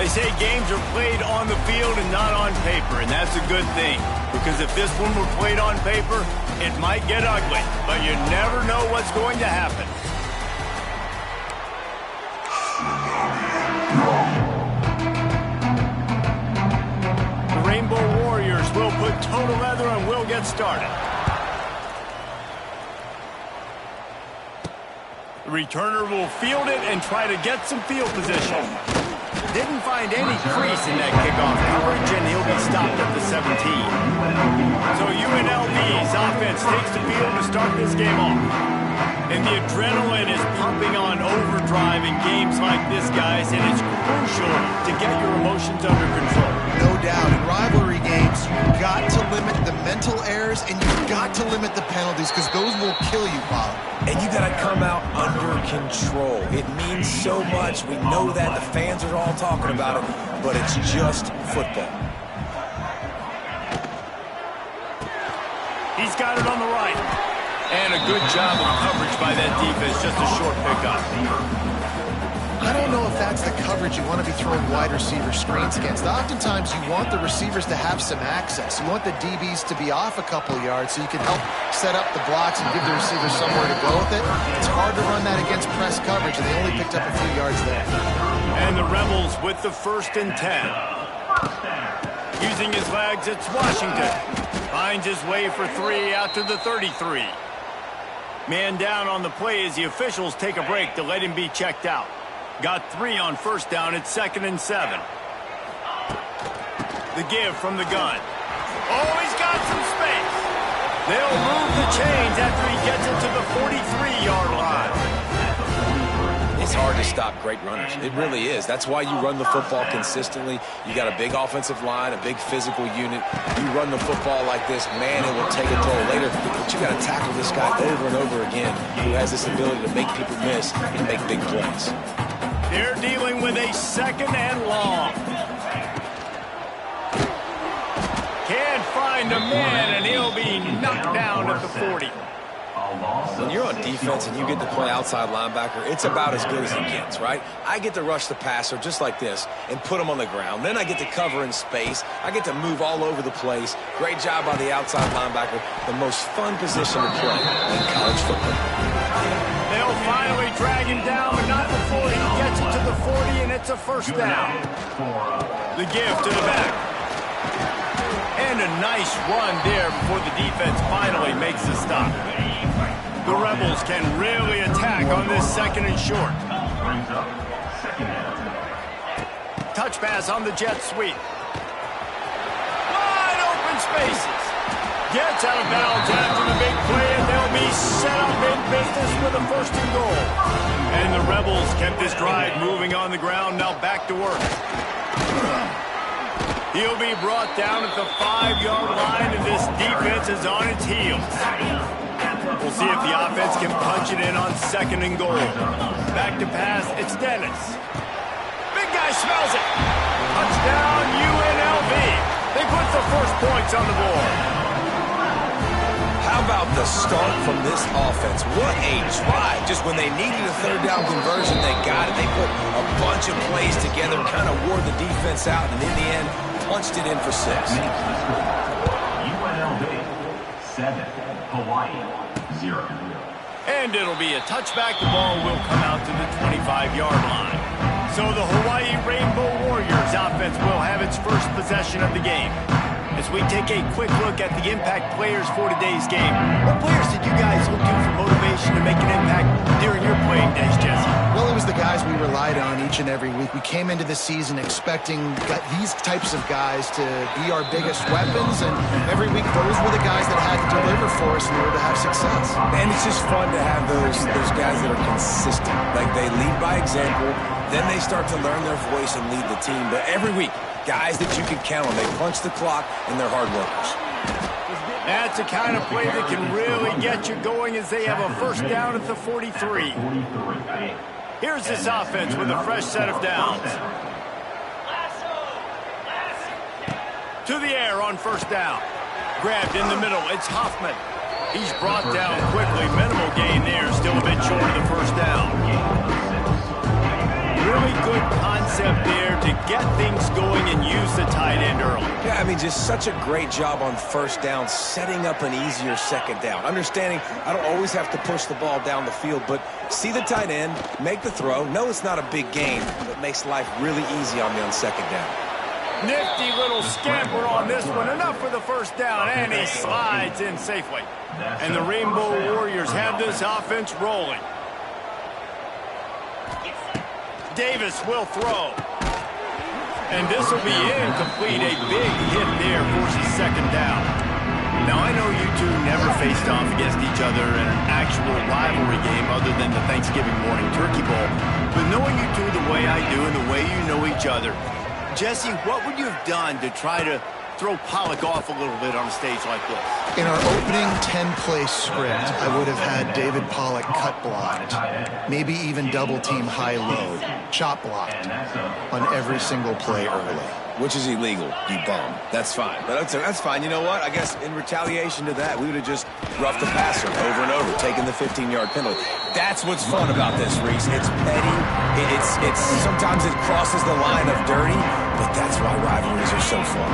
They say games are played on the field and not on paper, and that's a good thing. Because if this one were played on paper, it might get ugly. But you never know what's going to happen. The Rainbow Warriors will put total leather and will get started. The returner will field it and try to get some field position. Didn't find any crease in that kickoff coverage, and he'll be stopped at the 17. So UNLV's offense takes the field to start this game off. And the adrenaline is pumping on overdrive in games like this, guys, and it's crucial to get your emotions under control. No doubt. In rivalry games, you've got to limit the mental errors, and you've got to limit the penalties, because those will kill you, Bob. And you got to come out under control. It means so much. We know that. The fans are all talking about it, but it's just football. He's got it on the right. And a good job of coverage by that defense. Just a short pickup. I don't know if that's the coverage you want to be throwing wide receiver screens against. Oftentimes, you want the receivers to have some access. You want the DBs to be off a couple yards so you can help set up the blocks and give the receivers somewhere to go with it. It's hard to run that against press coverage, and they only picked up a few yards there. And the Rebels with the 1st and 10. Using his legs, it's Washington. Finds his way for 3 out to the 33. Man down on the play as the officials take a break to let him be checked out. Got 3 on 1st down. It's 2nd and 7. The give from the gun. Oh, he's got some space. They'll move the chains after he gets it to the 43-yard line. It's hard to stop great runners. It really is. That's why you run the football consistently. You got a big offensive line, a big physical unit. You run the football like this, man, it will take a toll later. But you got to tackle this guy over and over again who has this ability to make people miss and make big plays. They're dealing with a 2nd and long. Can't find a man, and he'll be knocked down at the 40. When you're on defense and you get to play outside linebacker, it's about as good as it gets, right? I get to rush the passer just like this and put him on the ground. Then I get to cover in space. I get to move all over the place. Great job by the outside linebacker. The most fun position to play in college football. They'll finally drag him down, but not before he gets it to the 40, and it's a 1st down. The give to the back. And a nice run there before the defense finally makes the stop. The Rebels can really attack on this 2nd and short. Touch pass on the jet sweep. Wide open spaces. Gets out of bounds after the big play, and they'll be set up in business with a 1st and goal. And the Rebels kept this drive moving on the ground, now back to work. He'll be brought down at the 5-yard line, and this defense is on its heels. We'll see if the offense can punch it in on 2nd and goal. Back to pass, it's Dennis. Big guy smells it. Touchdown, UNLV. They put the 1st points on the board. How about the start from this offense? What a drive. Just when they needed a 3rd down conversion, they got it. They put a bunch of plays together, kind of wore the defense out, and in the end, punched it in for 6. UNLV 7, Hawaii 0. And it'll be a touchback. The ball will come out to the 25-yard line. So the Hawaii Rainbow Warriors offense will have its 1st possession of the game. As we take a quick look at the impact players for today's game, what players did you guys look to for motivation to make an impact during your playing days, Jesse? Well, it was the guys we relied on each and every week. We came into the season expecting these types of guys to be our biggest weapons, and every week those were the guys that had to deliver for us in order to have success. And it's just fun to have those guys that are consistent. Like, they lead by example, then they start to learn their voice and lead the team. But every week, guys that you can count on. They punch the clock, and they're hard workers. That's the kind of play that can really get you going as they have a 1st down at the 43. Here's this offense with a fresh set of downs. To the air on 1st down. Grabbed in the middle. It's Hoffman. He's brought down quickly. Minimal gain there. Still a bit short of the 1st down. Really good concept there to get things going and use the tight end early. Yeah, I mean, just such a great job on first down, setting up an easier second down. Understanding I don't always have to push the ball down the field, but see the tight end, make the throw. No, it's not a big gain, but makes life really easy on me on second down. Nifty little scamper on this one. Enough for the first down, and he slides in safely. And the Rainbow Warriors have this offense rolling. Davis will throw. And this will be incomplete. A big hit there forces second down. Now, I know you two never faced off against each other in an actual rivalry game other than the Thanksgiving morning Turkey Bowl. But knowing you two the way I do and the way you know each other, Jesse, what would you have done to try to throw Pollock off a little bit on a stage like this? In our opening 10-play script, I would have had David Pollock cut blocked, maybe even double-team high-low, chop blocked on every single play early. Which is illegal, you bum. That's fine. But that's fine. You know what? I guess in retaliation to that, we would have just roughed the passer over and over, taking the 15-yard penalty. That's what's fun about this, Reese. It's petty. It's sometimes it crosses the line of dirty, but that's why rivalries are so fun.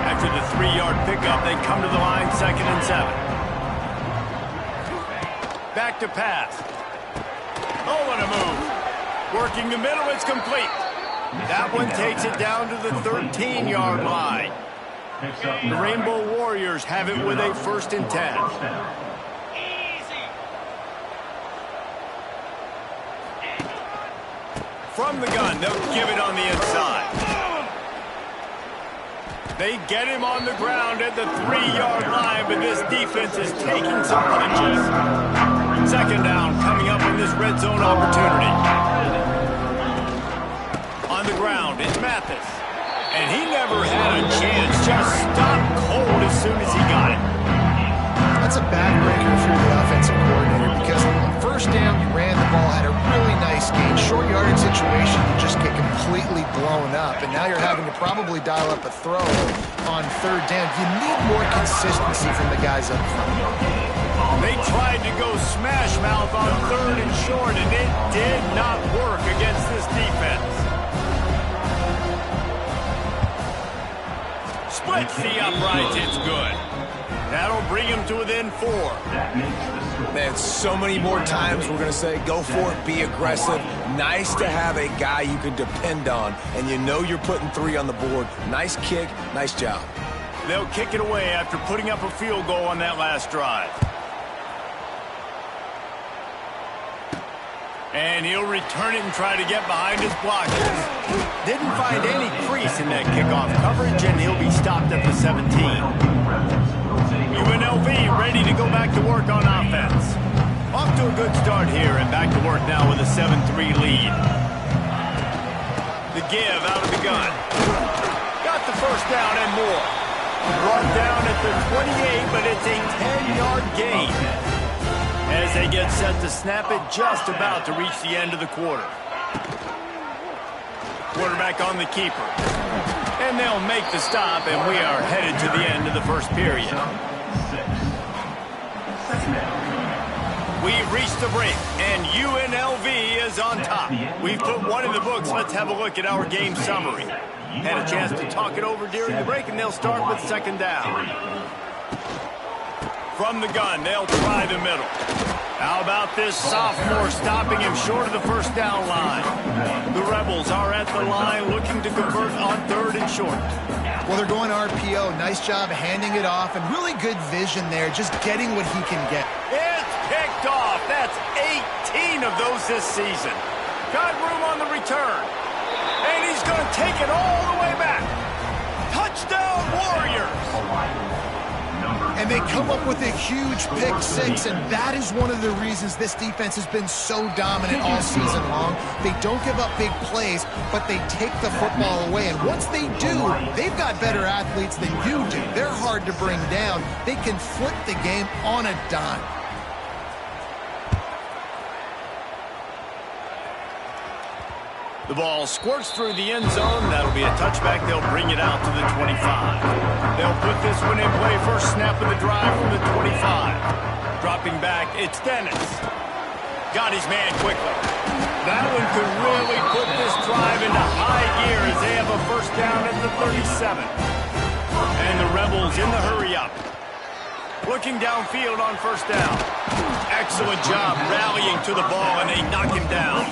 After the 3-yard pickup, they come to the line, 2nd and 7. Back to pass. Oh, what a move. Working the middle, it's complete. That one takes it down to the 13-yard line. The Rainbow Warriors have it with a 1st and 10. From the gun, they'll give it on the inside. They get him on the ground at the 3-yard line, but this defense is taking some punches. 2nd down coming up in this red zone opportunity. On the ground, it's Mathis. And he never had a chance, just stopped cold as soon as he got it. That's a bad breaker if you're the offensive coordinator, because on 1st down, you ran the ball, had a really nice gain. Short yardage situation, you just get completely blown up. And now you're having to probably dial up a throw on 3rd down. You need more consistency from the guys up front. They tried to go smash mouth on 3rd and short, and it did not work against this defense. Splits the uprights, it's good. That'll bring him to within 4. Man, so many more times we're going to say, go for it, be aggressive. Nice to have a guy you can depend on, and you know you're putting 3 on the board. Nice kick, nice job. They'll kick it away after putting up a field goal on that last drive. And he'll return it and try to get behind his blockers. Didn't find any crease in that kickoff coverage, and he'll be stopped at the 17. UNLV ready to go back to work on offense. Off to a good start here and back to work now with a 7-3 lead. The give out of the gun. Got the 1st down and more. Brought down at the 28, but it's a 10-yard gain. As they get set to snap it, just about to reach the end of the quarter. Quarterback on the keeper. And they'll make the stop, and we are headed to the end of the 1st period. We've reached the break, and UNLV is on top. We've put one in the books. Let's have a look at our game summary. Had a chance to talk it over during the break, and they'll start with 2nd down. From the gun, they'll try the middle. How about this sophomore stopping him short of the 1st down line? The Rebels are at the line looking to convert on 3rd and short. Well, they're going RPO. Nice job handing it off, and really good vision there, just getting what he can get. It's picked off. That's 18 of those this season. Got room on the return. And he's going to take it all the way back. Touchdown, Warriors! And they come up with a huge pick-6, and that is one of the reasons this defense has been so dominant all season long. They don't give up big plays, but they take the football away. And once they do, they've got better athletes than you do. They're hard to bring down. They can flip the game on a dime. The ball squirts through the end zone. That'll be a touchback. They'll bring it out to the 25. They'll put this one in play. First snap of the drive from the 25. Dropping back, it's Dennis. Got his man quickly. That one could really put this drive into high gear as they have a first down at the 37. And the Rebels in the hurry-up. Looking downfield on first down. Excellent job rallying to the ball, and they knock him down.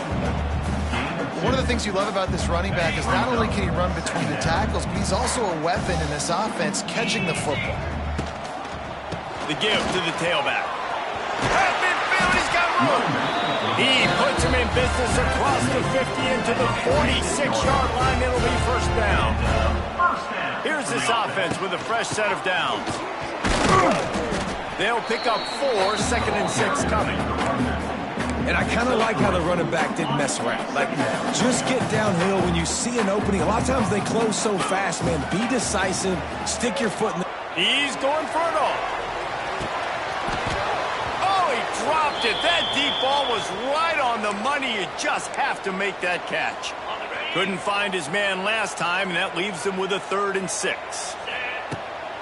One of the things you love about this running back is not only can he run between the tackles, but he's also a weapon in this offense catching the football. The give to the tailback. At midfield, he's got room. He puts him in business across the 50 into the 46-yard line. It'll be first down. Here's this offense with a fresh set of downs. They'll pick up 4, 2nd and 6 coming. And I kind of like how the running back didn't mess around. Like, just get downhill when you see an opening. A lot of times they close so fast, man. Be decisive. Stick your foot in the... He's going for it all. Oh, he dropped it. That deep ball was right on the money. You just have to make that catch. Couldn't find his man last time, and that leaves him with a 3rd and 6.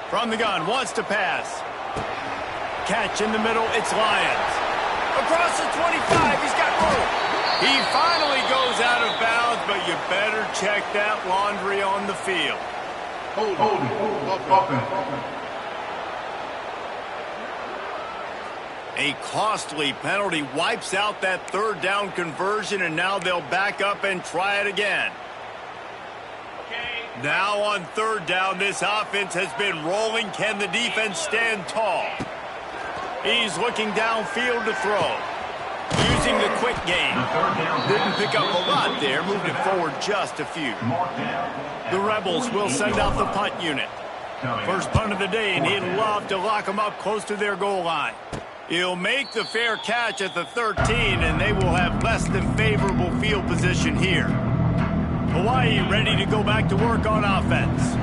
From the gun, wants to pass. Catch in the middle, it's Lyons. Across the 25, he's got room. He finally goes out of bounds, but you better check that laundry on the field. A costly penalty wipes out that 3rd down conversion, and now they'll back up and try it again. Now on 3rd down, this offense has been rolling. Can the defense stand tall? He's looking downfield to throw. Using the quick game. Didn't pick up a lot there. Moved it forward just a few. The Rebels will send out the punt unit. First punt of the day, and he'd love to lock them up close to their goal line. He'll make the fair catch at the 13, and they will have less than favorable field position here. Hawaii ready to go back to work on offense.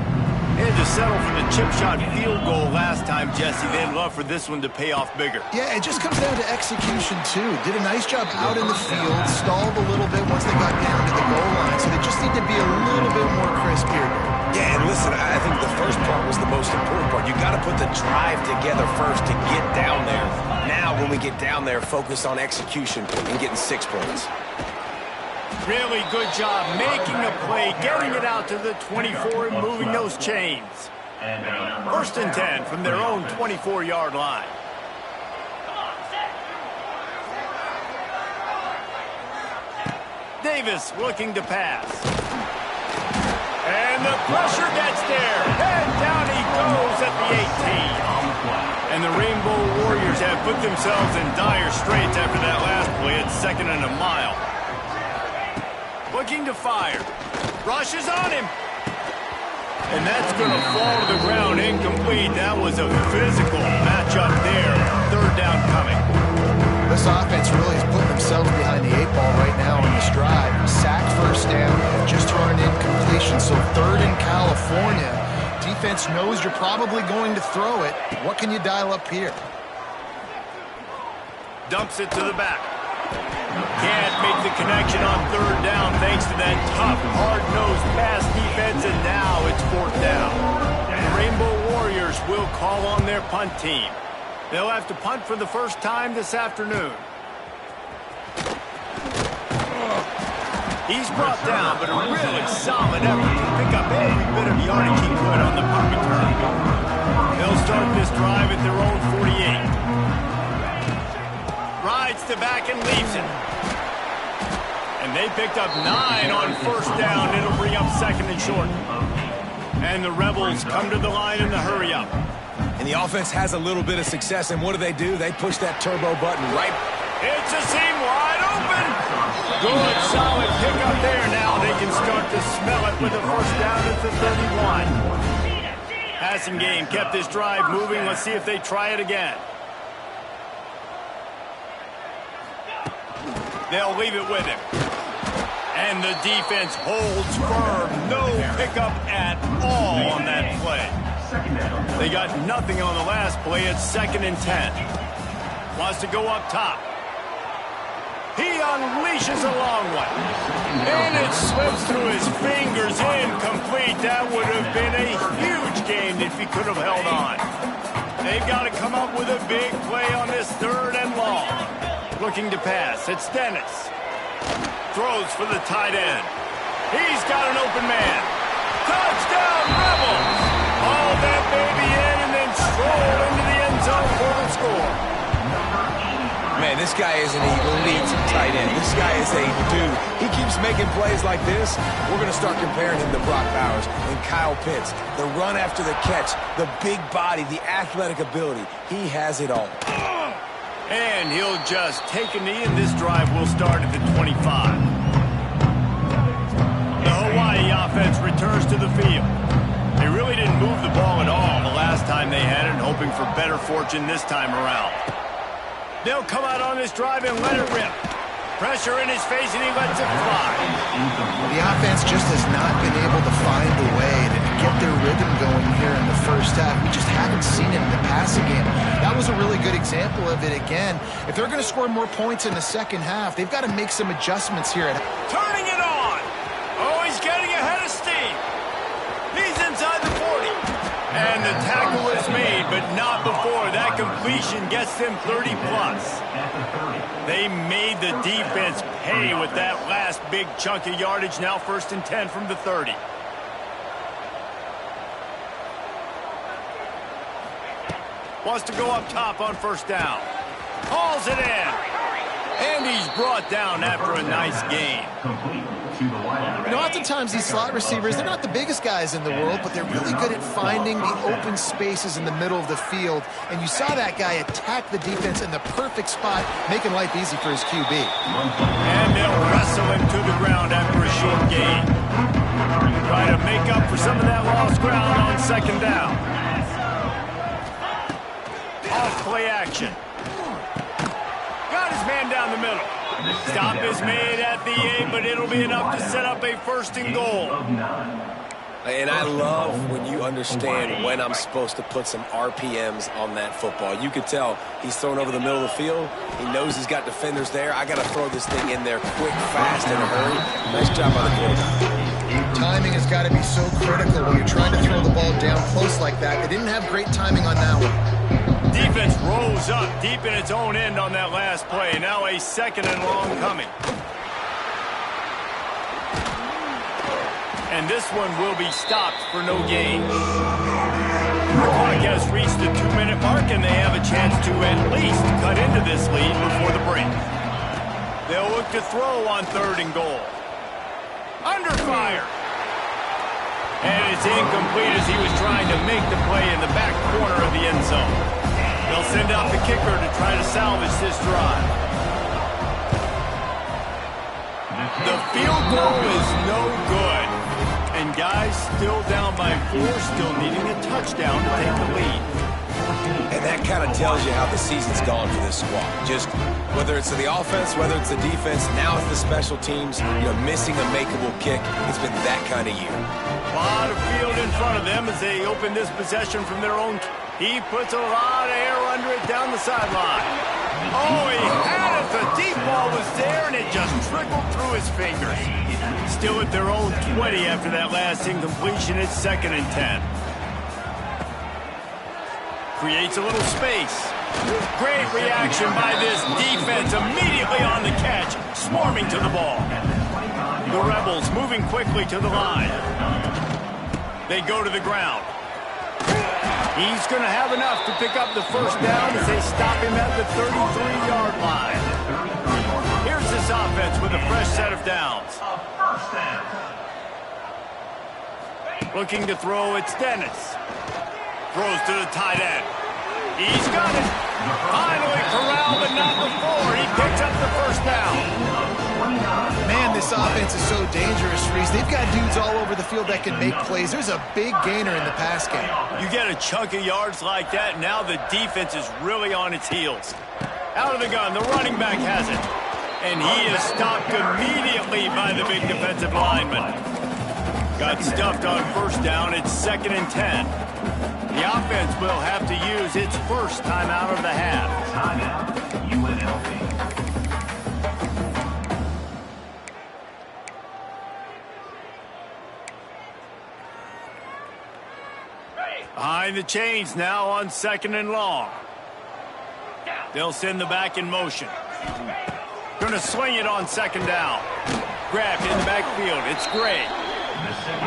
They had to settle for the chip shot field goal last time, Jesse. They'd love for this one to pay off bigger. Yeah, it just comes down to execution, too. Did a nice job out in the field, stalled a little bit once they got down to the goal line, so they just need to be a little bit more crisp here. Yeah, and listen, I think the first part was the most important part. You got to put the drive together first to get down there. Now, when we get down there, focus on execution and getting 6 points. Really good job making a play, getting it out to the 24 and moving those chains. 1st and 10 from their own 24-yard line. Davis looking to pass. And the pressure gets there. And down he goes at the 18. And the Rainbow Warriors have put themselves in dire straits after that last play at 2nd and a mile. Looking to fire. Rushes on him. And that's going to fall to the ground incomplete. That was a physical matchup there. 3rd down coming. This offense really is putting themselves behind the 8 ball right now on this drive. Sack first down, just thrown an incompletion. So 3rd in California. Defense knows you're probably going to throw it. What can you dial up here? Dumps it to the back. Can't make the connection on 3rd down thanks to that tough, hard-nosed pass defense, and now it's 4th down. The Rainbow Warriors will call on their punt team. They'll have to punt for the first time this afternoon. He's brought down, but a really solid effort to pick up every bit of yardage he could on the punt return. They'll start this drive at their own 48. Rides to back and leaves it. And they picked up 9 on 1st down. It'll bring up 2nd and short. And the Rebels come to the line in the hurry-up. And the offense has a little bit of success, and what do? They push that turbo button right. It's a seam wide open. Good, solid pickup there. Now they can start to smell it with a first down at the 31. Passing game kept this drive moving. Let's see if they try it again. They'll leave it with him. And the defense holds firm. No pickup at all on that play. They got nothing on the last play. It's 2nd and 10. Wants to go up top. He unleashes a long one. And it slips through his fingers. Incomplete. That would have been a huge gain if he could have held on. They've got to come up with a big play on this 3rd and long. Looking to pass. It's Dennis. Throws for the tight end. He's got an open man. Touchdown, Rebels! Haul that baby in and then stroll into the end zone for the score. Man, this guy is an elite tight end. This guy is a dude. He keeps making plays like this. We're going to start comparing him to Brock Bowers and Kyle Pitts. The run after the catch, the big body, the athletic ability. He has it all. And he'll just take a knee, and this drive will start at the 25. The Hawaii offense returns to the field. They really didn't move the ball at all the last time they had it, hoping for better fortune this time around. They'll come out on this drive and let it rip. Pressure in his face, and he lets it fly. The offense just has not been able to find a way to get their rhythm going here in the first half. We just haven't seen it in the passing game. That was a really good example of it again. If they're going to score more points in the second half, they've got to make some adjustments here. Turning it on. Oh, he's getting ahead of steam. He's inside the 40. And the tackle is made, but not before that completion gets them 30+. They made the defense pay with that last big chunk of yardage. Now 1st and 10 from the 30. Wants to go up top on 1st down. Hauls it in. And he's brought down after a nice gain. You know, oftentimes these slot receivers, they're not the biggest guys in the world, but they're really good at finding the open spaces in the middle of the field. And you saw that guy attack the defense in the perfect spot, making life easy for his QB. And they'll wrestle him to the ground after a short gain. Try to make up for some of that lost ground on 2nd down. Off play action. Got his man down the middle. Stop is made at the 8, but it'll be enough to set up a 1st and goal. And I love when you understand when I'm supposed to put some RPMs on that football. You could tell he's thrown over the middle of the field. He knows he's got defenders there. I got to throw this thing in there quick, fast, in a hurry. Nice job by the quarterback. Timing has got to be so critical when you're trying to throw the ball down close like that. They didn't have great timing on that one. Defense rose up deep in its own end on that last play. Now a 2nd and long coming. And this one will be stopped for no gain. The clock has reached the 2-minute mark, and they have a chance to at least cut into this lead before the break. They'll look to throw on 3rd and goal. Under fire. And it's incomplete as he was trying to make the play in the back corner of the end zone. They'll send out the kicker to try to salvage this drive. The field goal is no good. And guys still down by 4, still needing a touchdown to take the lead. And that kind of tells you how the season's gone for this squad. Just whether it's the offense, whether it's the defense, now it's the special teams, missing a makeable kick. It's been that kind of year. A lot of field in front of them as they open this possession from their own. He puts a lot of air under it down the sideline. Oh, he had it. The deep ball was there, and it just trickled through his fingers. Still at their own 20 after that last incompletion. It's 2nd and 10. Creates a little space. Great reaction by this defense. Immediately on the catch, swarming to the ball. The Rebels moving quickly to the line. They go to the ground. He's going to have enough to pick up the 1st down as they stop him at the 33-yard line. Here's this offense with a fresh set of downs. Looking to throw, it's Dennis. Throws to the tight end. He's got it. Finally corralled, but not before. He picks up the 1st down. Man, this offense is so dangerous, Reese. They've got dudes all over the field that can make plays. There's a big gainer in the pass game. You get a chunk of yards like that, now the defense is really on its heels. Out of the gun, the running back has it. And he is stopped immediately by the big defensive lineman. Got stuffed on 1st down. It's 2nd and 10. The offense will have to use its 1st timeout of the half. Timeout, UNLV. Behind the chains now on 2nd and long. They'll send the back in motion. Going to sling it on second down. Grabbed in the backfield. It's Gray.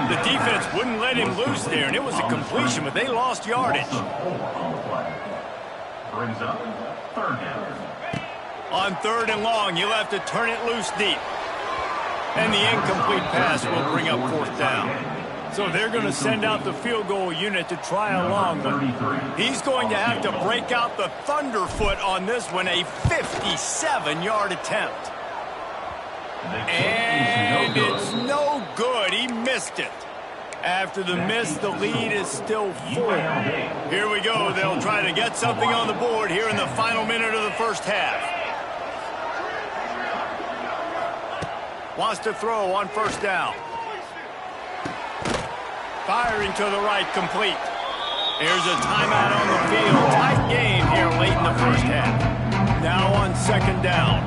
The defense wouldn't let him loose there, and it was a completion, but they lost yardage. Brings up third down. On third and long, you'll have to turn it loose deep. And the incomplete pass will bring up fourth down. So they're going to send out the field goal unit to try a long one. He's going to have to break out the thunderfoot on this one, a 57-yard attempt. And it's no good. He missed it. After the miss, the lead is still 4. Here we go. They'll try to get something on the board here in the final minute of the first half. Wants to throw on first down. Firing to the right, complete. Here's a timeout on the field. Tight game here late in the first half. Now on second down.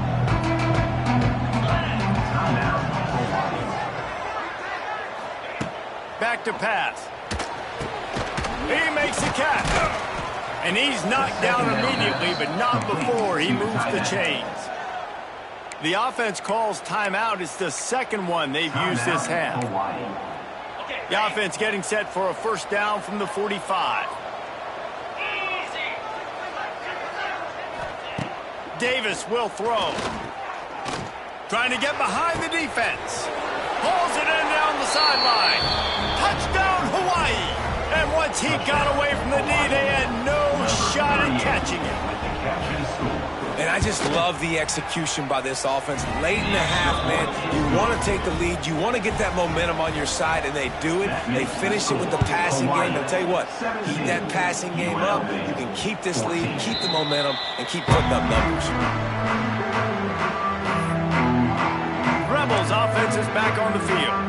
Back to pass. He makes the catch. And he's knocked down immediately, but not before he moves the chains. The offense calls timeout. It's the second one they've used this half. The offense getting set for a first down from the 45. Davis will throw. Trying to get behind the defense. Pulls it in down the sideline. Touchdown, Hawaii. And once he got away from the knee, they had no shot at catching it. And I just love the execution by this offense. Late in the half, man, you want to take the lead. You want to get that momentum on your side, and they do it. They finish it with the passing game. I'll tell you what, keep that passing game up. You can keep this lead, keep the momentum, and keep putting up numbers. Rebels offense is back on the field.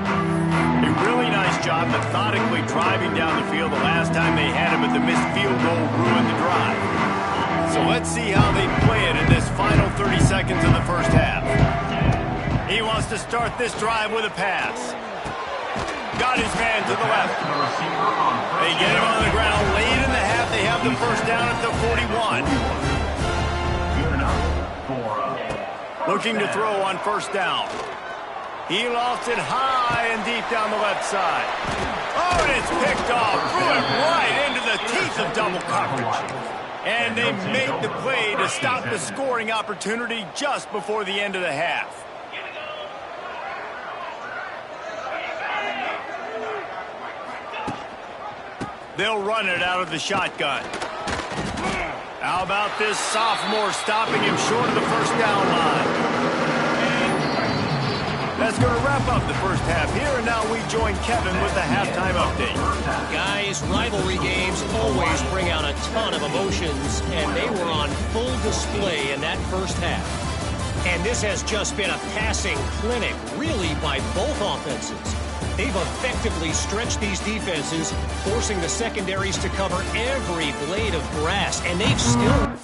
A really nice job methodically driving down the field the last time they had him, but the missed field goal ruined the drive. So let's see how they play it in this final 30 seconds of the first half. He wants to start this drive with a pass. Got his man to the left. They get him on the ground late in the half. They have the first down at the 41. Looking to throw on first down. He lofts it high and deep down the left side. Oh, and it's picked off. Threw it right into the teeth of double coverage. And they made the play to stop the scoring opportunity just before the end of the half. They'll run it out of the shotgun. How about this sophomore stopping him short of the first down line? That's going to wrap up the first half here, and now we join Kevin with the halftime update. Guys, rivalry games always bring out a ton of emotions, and they were on full display in that first half. And this has just been a passing clinic, really, by both offenses. They've effectively stretched these defenses, forcing the secondaries to cover every blade of grass, and they've still...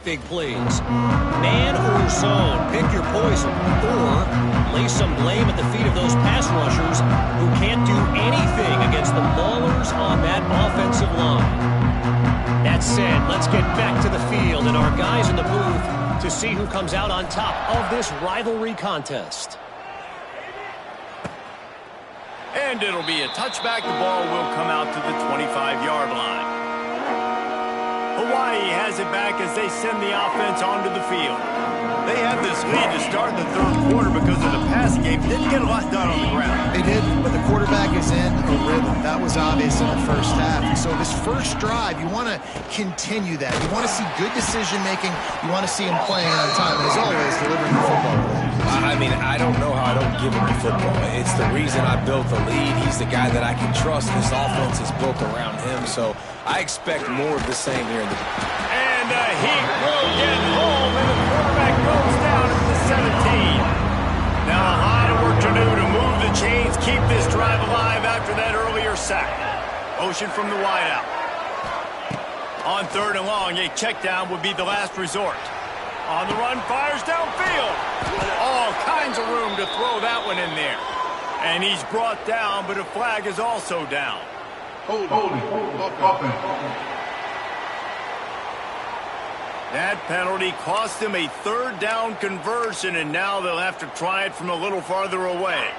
big plays. Man or zone, pick your poison. Or lay some blame at the feet of those pass rushers who can't do anything against the maulers on that offensive line. That said, let's get back to the field and our guys in the booth to see who comes out on top of this rivalry contest. And it'll be a touchback. The ball will come out to the 25-yard line. Hawaii has it back as they send the offense onto the field. They had this lead to start the third quarter because of the passing game. Didn't get a lot done on the ground. They didn't, but the quarterback is in a rhythm. That was obvious in the first half. And so this first drive, you want to continue that. You want to see good decision-making. You want to see him playing on time. And as always, delivering the football. I mean, I don't know how I don't give him the football. It's the reason I built the lead. He's the guy that I can trust. This offense is built around him, so I expect more of the same here in the... And he will get home, and the quarterback goes down at the 17. Now a lot of work to do to move the chains, keep this drive alive after that earlier sack. Motion from the wideout. On third and long, a check down would be the last resort. On the run, fires downfield. All kinds of room to throw that one in there. And he's brought down, but a flag is also down. That penalty cost him a third down conversion, and now they'll have to try it from a little farther away.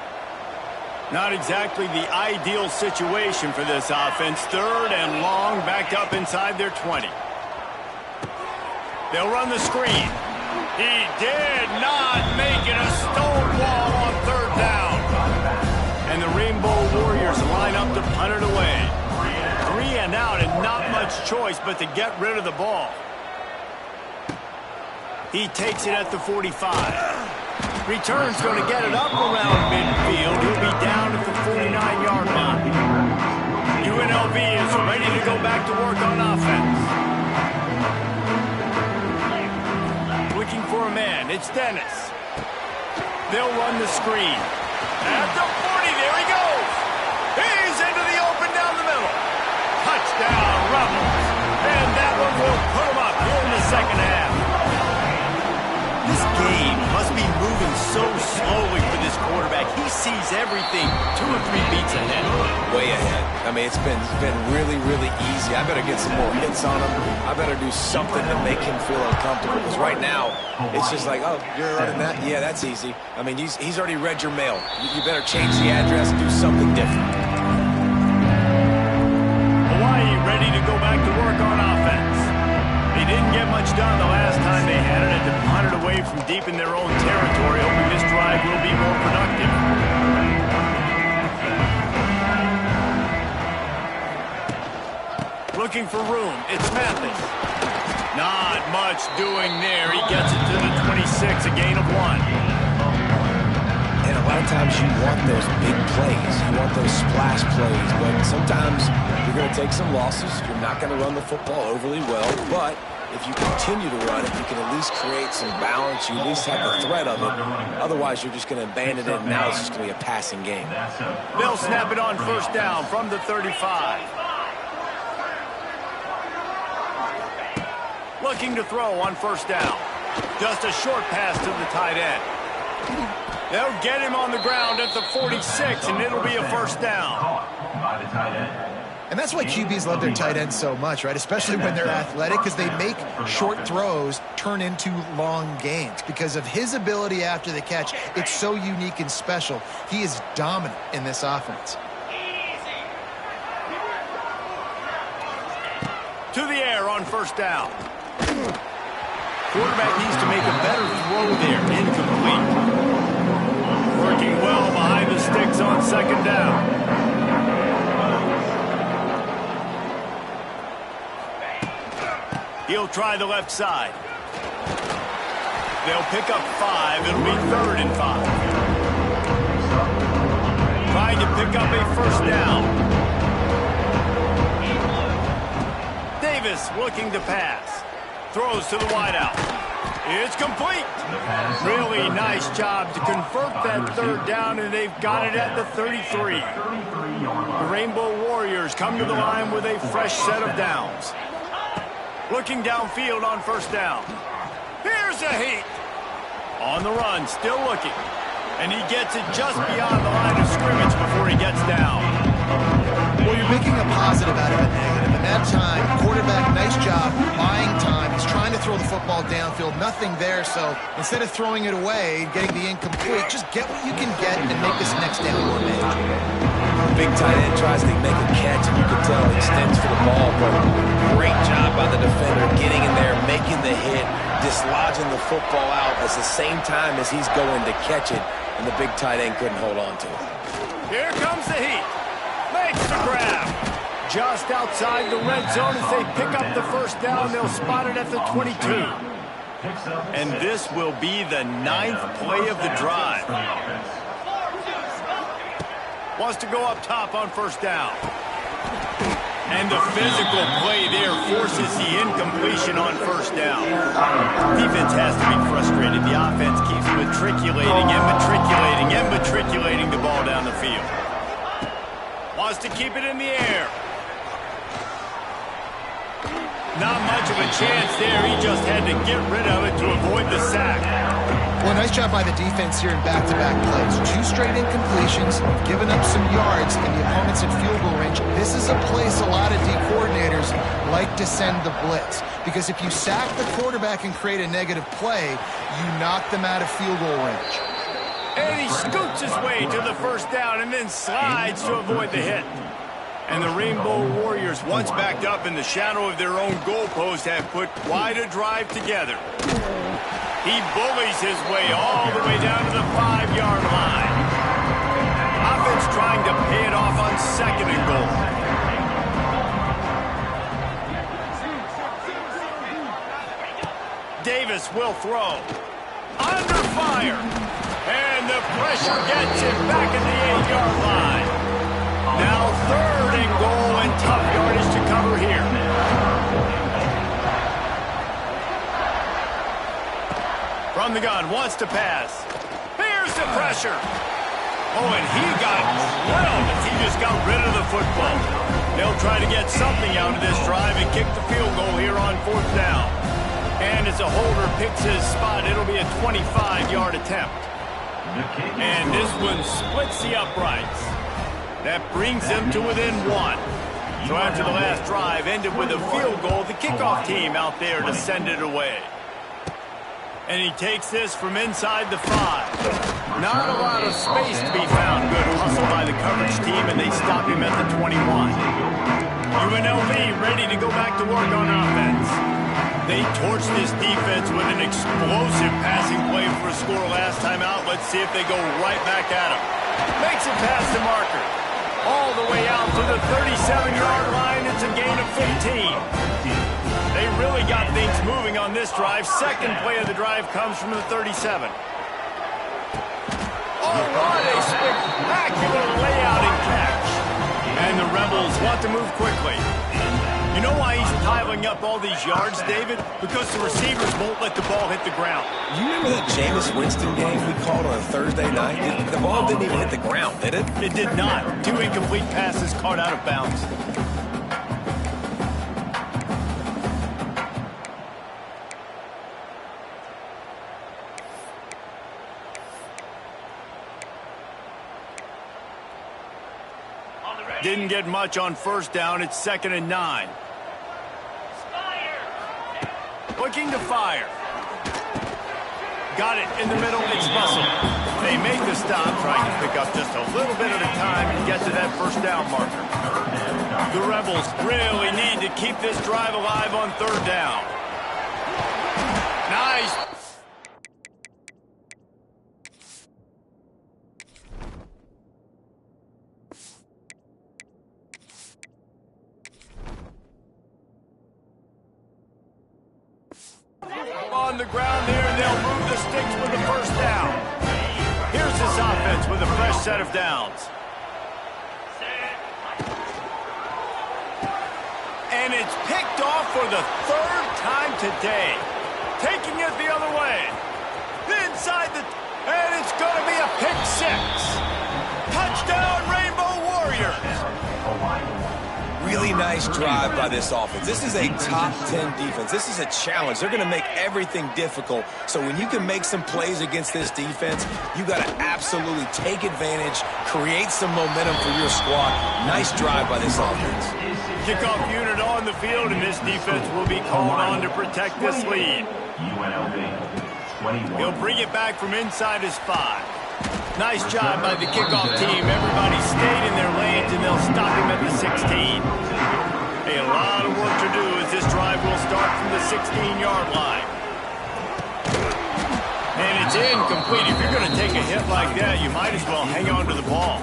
Not exactly the ideal situation for this offense. Third and long, backed up inside their 20. They'll run the screen. He did not make it, a stonewall on third down. And the Rainbow Warriors line up to punt it away. 3 and out, and not much choice but to get rid of the ball. He takes it at the 45. Return's going to get it up around midfield. He'll be down at the 49-yard line. UNLV is ready to go back to work on offense. Looking for a man. It's Dennis. They'll run the screen. At the 40, there he goes. He's into the open down the middle. Touchdown, Rebels. And that one will put him up here in the second half. This game must be moving so slowly for this quarterback. He sees everything 2 or 3 beats ahead. Way ahead. I mean, it's been really, really easy. I better get some more hits on him. I better do something to make him feel uncomfortable. Because right now, it's just like, oh, you're running that? Yeah, that's easy. I mean, he's already read your mail. You better change the address, do something different. Hawaii ready to go back to work on offense. They didn't get much done the last time they had it, and to punt it away from deep in their own territory, hoping this drive will be more productive. Looking for room. It's Mathis. Not much doing there. He gets it to the 26, a gain of 1. And a lot of times you want those big plays. You want those splash plays. But sometimes you're going to take some losses. You're not going to run the football overly well. But if you continue to run it, you can at least create some balance. You at least have the threat of it. Otherwise, you're just going to abandon it, and now it's just going to be a passing game. They'll snap it on first down from the 35. Looking to throw on first down. Just a short pass to the tight end. They'll get him on the ground at the 46, and it'll be a first down. And that's why QBs love their tight ends so much, right? Especially when they're athletic, because they make short throws turn into long gains. Because of his ability after the catch, it's so unique and special. He is dominant in this offense. To the air on first down. Quarterback needs to make a better throw there. Incomplete. Working well behind the sticks on second down. He'll try the left side. They'll pick up 5. It'll be 3rd and 5. Trying to pick up a first down. Davis looking to pass. Throws to the wideout. It's complete. Really nice job to convert that 3rd down, and they've got it at the 33. The Rainbow Warriors come to the line with a fresh set of downs. Looking downfield on first down. Here's a heat. On the run, still looking. And he gets it just beyond the line of scrimmage before he gets down. Well, you're making a positive out of a negative. And that time, quarterback, nice job buying time. He's trying to throw the football downfield. Nothing there, so instead of throwing it away and getting the incomplete, just get what you can get and make this next down more manageable. Big tight end tries to make a catch, and you can tell he extends for the ball, but great job by the defender getting in there, making the hit, dislodging the football out at the same time as he's going to catch it, and the big tight end couldn't hold on to it. Here comes the heat. Makes the grab. Just outside the red zone as they pick up the first down. They'll spot it at the 22. And this will be the 9th play of the drive. Wants to go up top on first down. And the physical play there forces the incompletion on first down. Defense has to be frustrated. The offense keeps matriculating and matriculating the ball down the field. Wants to keep it in the air. Not much of a chance there. He just had to get rid of it to avoid the sack. Well, nice job by the defense here in back-to-back plays. 2 straight incompletions, giving up some yards, and the opponent's in field goal range. This is a place a lot of D coordinators like to send the blitz, because if you sack the quarterback and create a negative play, you knock them out of field goal range. And he scoots his way to the first down and then slides to avoid the hit. And the Rainbow Warriors, once backed up in the shadow of their own goalpost, have put quite a drive together. He bullies his way all the way down to the 5-yard line. Offense trying to pay it off on 2nd and goal. Davis will throw. Under fire. And the pressure gets him back at the 8-yard line. Now 3rd and goal and tough yardage to cover here. From the gun, wants to pass. Here's the pressure. Oh, and he got drilled as he just got rid of the football. They'll try to get something out of this drive and kick the field goal here on 4th down. And as a holder picks his spot, it'll be a 25-yard attempt. And this one splits the uprights. That brings them to within 1. So after the last drive ended with a field goal, the kickoff team out there to send it away. And he takes this from inside the 5. Not a lot of space to be found. Good hustle by the coverage team, and they stop him at the 21. UNLV ready to go back to work on offense. They torched this defense with an explosive passing play for a score last time out. Let's see if they go right back at him. Makes it past the marker. All the way out to the 37-yard line. It's a gain of 15. They really got things moving on this drive. 2nd play of the drive comes from the 37. Oh, what a spectacular layout and catch. And the Rebels want to move quickly. You know why he's piling up all these yards, David? Because the receivers won't let the ball hit the ground. You remember that Jameis Winston game we called on a Thursday night? The ball didn't even hit the ground, did it? It did not. 2 incomplete passes caught out of bounds. Didn't get much on first down. It's 2nd and 9. Looking to fire. Got it in the middle. It's Russell. They make the stop, trying to pick up just a little bit at a time and get to that first down marker. The Rebels really need to keep this drive alive on 3rd down. Nice. On the ground there, and they'll move the sticks with the first down. Here's this offense with a fresh set of downs. And it's picked off for the 3rd time today. Taking it the other way. Inside the... And it's going to be a pick 6. Touchdown, Rainbow Warriors. really nice drive by this offense. This is a top 10 defense. This is a challenge. They're going to make everything difficult. So when you can make some plays against this defense, you got to absolutely take advantage, create some momentum for your squad. Nice drive by this offense. Kickoff unit on the field, and this defense will be called on to protect this lead. UNLV, 21. He'll bring it back from inside his 5. Nice job by the kickoff team. Everybody stayed in their lanes, and they'll stop him at the 16. A lot of work to do as this drive will start from the 16-yard line. And it's incomplete. If you're going to take a hit like that, you might as well hang on to the ball.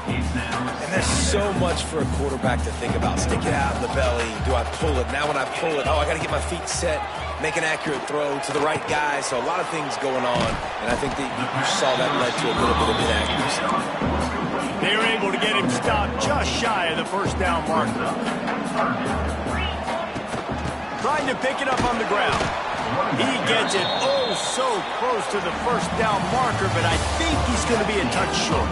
And there's so much for a quarterback to think about. Stick it out in the belly. Do I pull it? Now when I pull it, I got to get my feet set, make an accurate throw to the right guy. So a lot of things going on, and I think that you saw that led to a little bit of inaccuracy. They were able to get him stopped just shy of the first down marker. Trying to pick it up on the ground. He gets it so close to the first down marker, but I think he's going to be a touch short.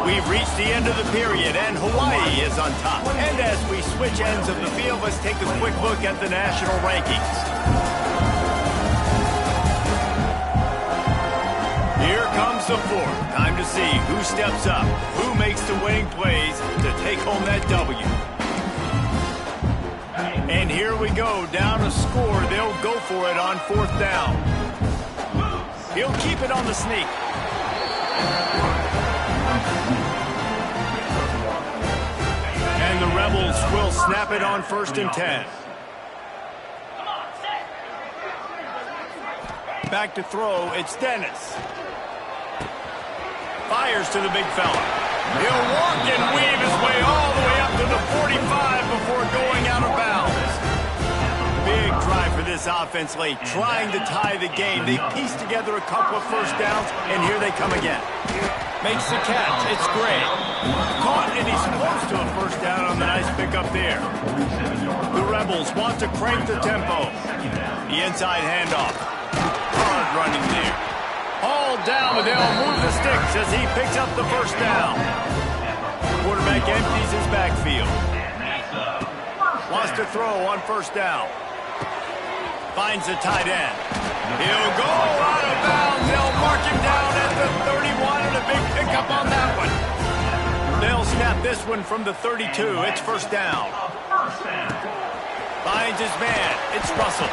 We've reached the end of the period, and Hawaii is on top. And as we switch ends of the field, let's take a quick look at the national rankings. Here comes the 4th. Time to see who steps up, who makes the winning plays to take home that W. And here we go, down a score. They'll go for it on 4th down. He'll keep it on the sneak. And the Rebels will snap it on 1st and 10. Back to throw, it's Dennis. Fires to the big fella. He'll walk and weave his way all the way up to the 45 before going out of bounds. Big drive for this offense late, trying to tie the game. They piece together a couple of first downs, and here they come again. Makes the catch. It's great. Caught, and he's close to a first down on the nice pickup there. The Rebels want to crank the tempo. The inside handoff. Hard running there. All down, but they'll move the sticks as he picks up the first down. Quarterback empties his backfield. Wants to throw on 1st down. Finds the tight end. He'll go out of bounds. They'll mark him down at the 31, and a big pickup on that one. They'll snap this one from the 32. It's 1st down. Finds his man. It's Russell.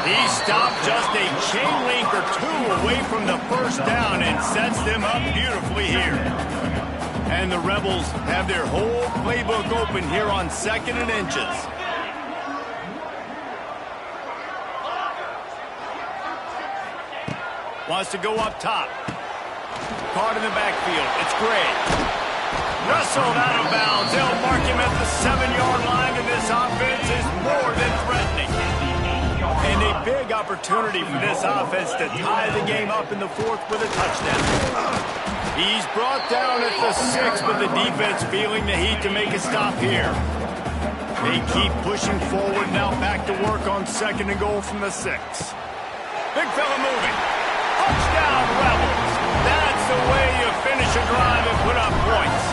He stopped just a chain link or 2 away from the first down and sets them up beautifully here. And the Rebels have their whole playbook open here on 2nd and inches. Wants to go up top. Caught in the backfield. It's Gray. Wrestled out of bounds. They'll mark him at the 7-yard line, and this offense is more than threatening. And a big opportunity for this offense to tie the game up in the 4th with a touchdown. He's brought down at the 6, but the defense feeling the heat to make a stop here. They keep pushing forward, now back to work on 2nd and goal from the 6. Big fella moving. Touchdown, Rebels. That's the way you finish a drive and put up points.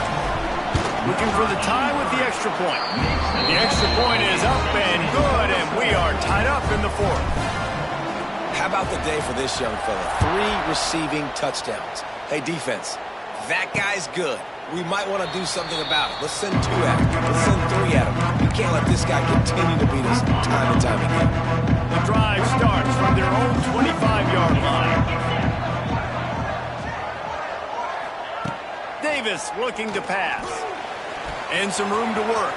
Looking for the tie with the extra point. The extra point is up and good, and we are tied up in the 4th. How about the day for this young fella? 3 receiving touchdowns. Hey, defense, that guy's good. We might want to do something about it. Let's send 2 at him. Let's send 3 at him. You can't let this guy continue to beat us time and time again. The drive starts from their own 25-yard line. Davis looking to pass. And some room to work.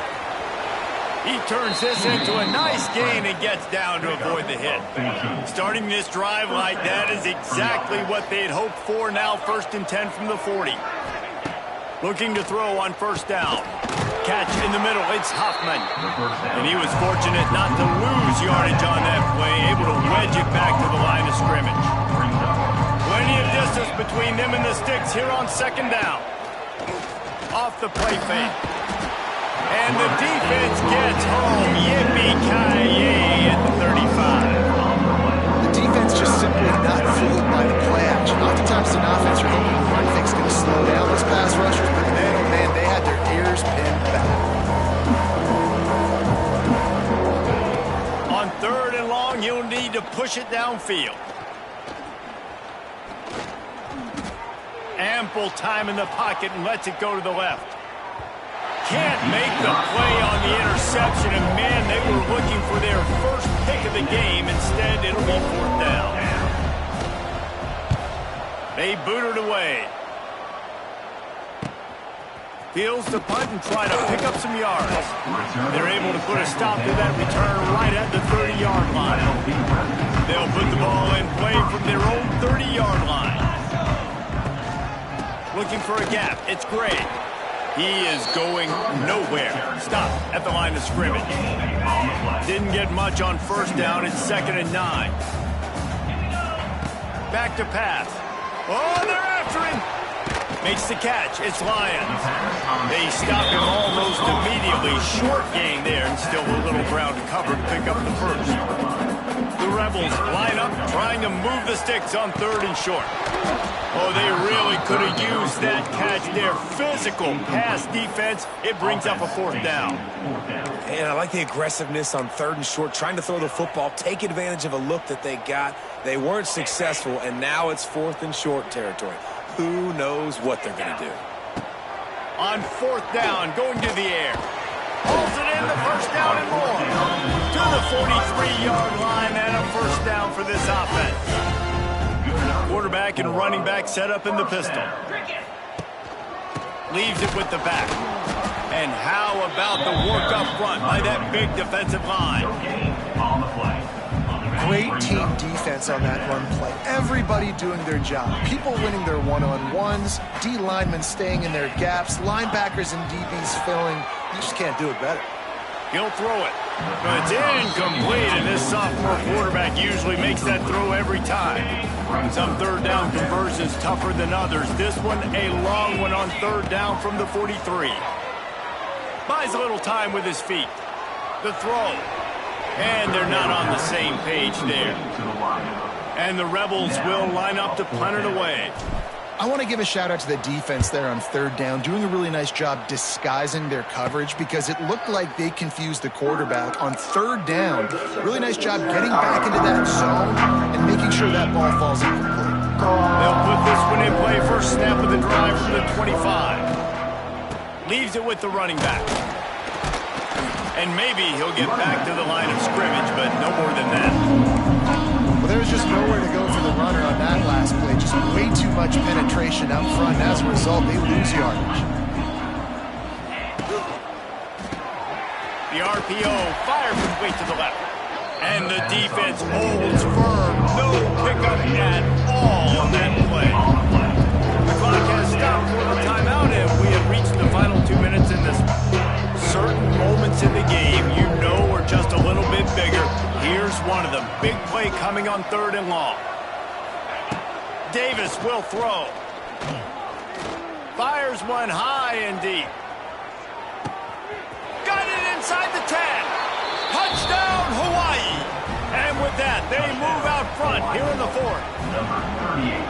He turns this into a nice gain and gets down to avoid the hit. Starting this drive like that is exactly what they'd hoped for. Now 1st and 10 from the 40. Looking to throw on 1st down. Catch in the middle. It's Hoffman. And he was fortunate not to lose yardage on that play. Able to wedge it back to the line of scrimmage. Plenty of distance between them and the sticks here on 2nd down. Off the play fake. And the defense gets home. Yippee-ki-yay at the 35. The defense just simply not fooled by the play action. Oftentimes an offense are hoping the run fake's going to slow down those pass rushers, but man, oh man, they had their ears pinned back. long, you'll need to push it downfield. Ample time in the pocket and lets it go to the left. Can't make the play on the interception, and man, they were looking for their first pick of the game. Instead, it'll be 4th down. They boot it away. Fields to punt and try to pick up some yards. They're able to put a stop to that return right at the 30-yard line. They'll put the ball in play from their own 30-yard line. Looking for a gap. It's Gray. He is going nowhere. Stop at the line of scrimmage. Didn't get much on 1st down. It's 2nd and 9. Back to pass. Oh, they're after him. Makes the catch. It's Lions. They stop him almost immediately. Short gain there, and still a little ground to cover to pick up the first. The Rebels line up, trying to move the sticks on 3rd and short. Oh, they really could have used that catch there. Physical pass defense. It brings up a 4th down. And I like the aggressiveness on 3rd and short, trying to throw the football, take advantage of a look that they got. They weren't successful, and now it's 4th and short territory. Who knows what they're going to do? On 4th down, going to the air. Pulls it in, the 1st down and more. To the 43-yard line and a 1st down for this offense. Quarterback and running back set up in the pistol. Leaves it with the back. And how about the work up front by that big defensive line? Great team defense on that run play. Everybody doing their job. People winning their one-on-ones, D linemen staying in their gaps, linebackers and DBs filling. You just can't do it better. He'll throw it. But it's incomplete, and this sophomore quarterback usually makes that throw every time. Some 3rd down conversions tougher than others. This one, a long one on 3rd down from the 43. Buys a little time with his feet. The throw. And they're not on the same page there. And the Rebels will line up to punt it away. I want to give a shout out to the defense there on 3rd down, doing a really nice job disguising their coverage because it looked like they confused the quarterback on 3rd down. Really nice job getting back into that zone and making sure that ball falls incomplete. They'll put this one in play. First snap of the drive from the 25. Leaves it with the running back. And maybe he'll get back to the line of scrimmage, but no more than that. Well, there's just nowhere to go for the runner on that last play. Just way too much penetration up front. And as a result, they lose yardage. The RPO fires complete to the left. And the defense holds firm. No pickup at all on that play. The clock has stopped for the timeout, and we have reached the final 2 minutes in this one. Certain moments in the game you know are just a little bit bigger. Here's one of them. Big play coming on 3rd and long. Davis will throw. Fires one high and deep. Got it inside the 10. Touchdown, Hawaii. And with that, they move out front here in the 4th. Number 38.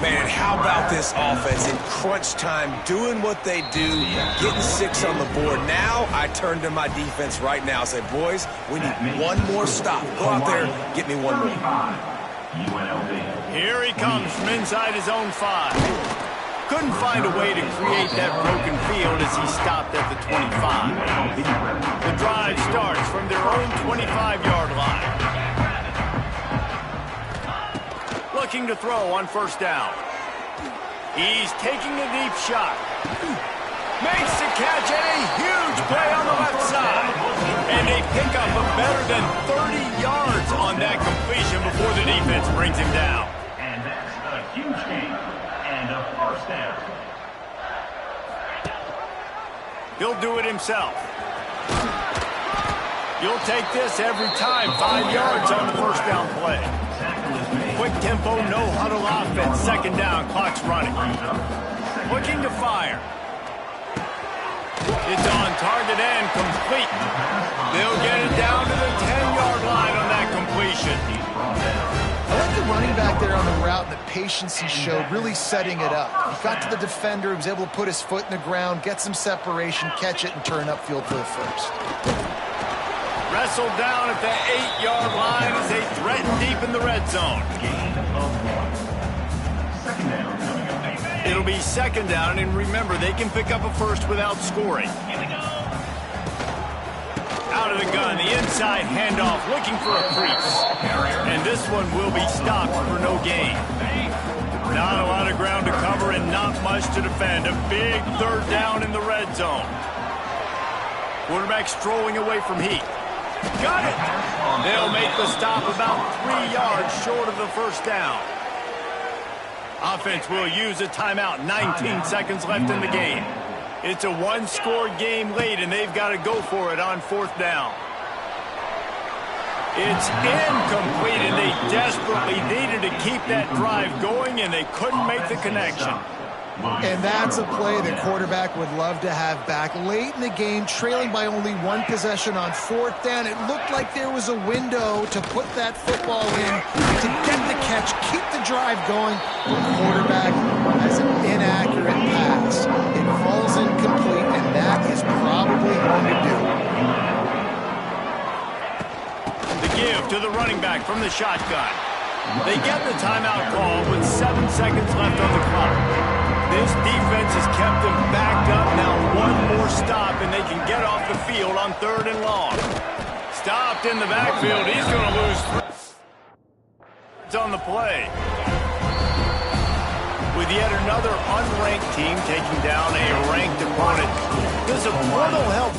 Man, how about this offense in crunch time, doing what they do, getting 6 on the board. Now I turn to my defense right now and say, boys, we need one more stop. Go out there, get me one more. UNLV. Here he comes from inside his own 5. Couldn't find a way to create that broken field as he stopped at the 25. The drive starts from their own 25-yard line. Looking to throw on 1st down. He's taking a deep shot. Makes the catch and a huge play on the left side. And they pick up a better than 30 yards on that completion before the defense brings him down. And that's a huge gain and a 1st down. He'll do it himself. You'll take this every time. 5 yards on the 1st down play. Quick tempo, no huddle offense. 2nd down, clock's running. Looking to fire. It's on target and complete. They'll get it down to the 10-yard line on that completion. I like the running back there on the route and the patience he showed, really setting it up. He got to the defender, he was able to put his foot in the ground, get some separation, catch it, and turn upfield for the first. Wrestled down at the 8-yard line as they threaten deep in the red zone. It'll be second down, and remember, they can pick up a first without scoring. Out of the gun, the inside handoff, looking for a crease. And this one will be stopped for no gain. Not a lot of ground to cover and not much to defend. A big third down in the red zone. Quarterback strolling away from heat. Got it! They'll make the stop about 3 yards short of the first down. Offense will use a timeout. 19 seconds left in the game. It's a one-score game late, and they've got to go for it on fourth down. It's incomplete, and they desperately needed to keep that drive going, and they couldn't make the connection. And that's a play the quarterback would love to have back. Late in the game, trailing by only one possession on fourth down, it looked like there was a window to put that football in, to get the catch, keep the drive going. The quarterback has an inaccurate pass. It falls incomplete, and that is probably going to do it. The give to the running back from the shotgun. They get the timeout call with 7 seconds left on the clock. This defense has kept them backed up. Now one more stop, and they can get off the field on third and long. Stopped in the backfield. He's going to lose 3. It's on the play. With yet another unranked team taking down a ranked opponent, does a portal help